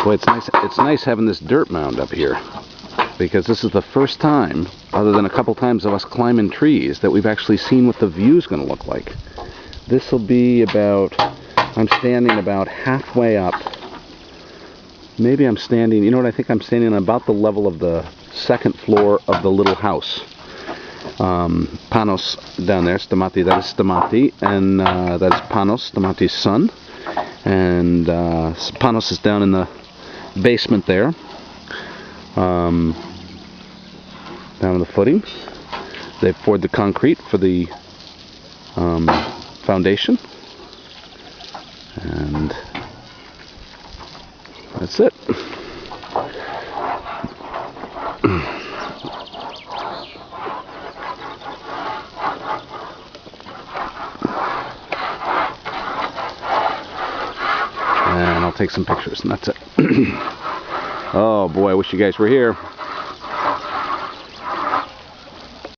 Boy, it's nice having this dirt mound up here, because this is the first time, other than a couple times of us climbing trees, that we've actually seen what the view's going to look like. This will be about, I'm standing about halfway up. Maybe I'm standing, you know what, I think I'm standing on about the level of the second floor of the little house. Panos down there, Stamati, that is Stamati, and that is Panos, Stamati's son. And Panos is down in the basement there, down in the footing. They've poured the concrete for the foundation, and that's it. And I'll take some pictures, and that's it. Oh boy, I wish you guys were here.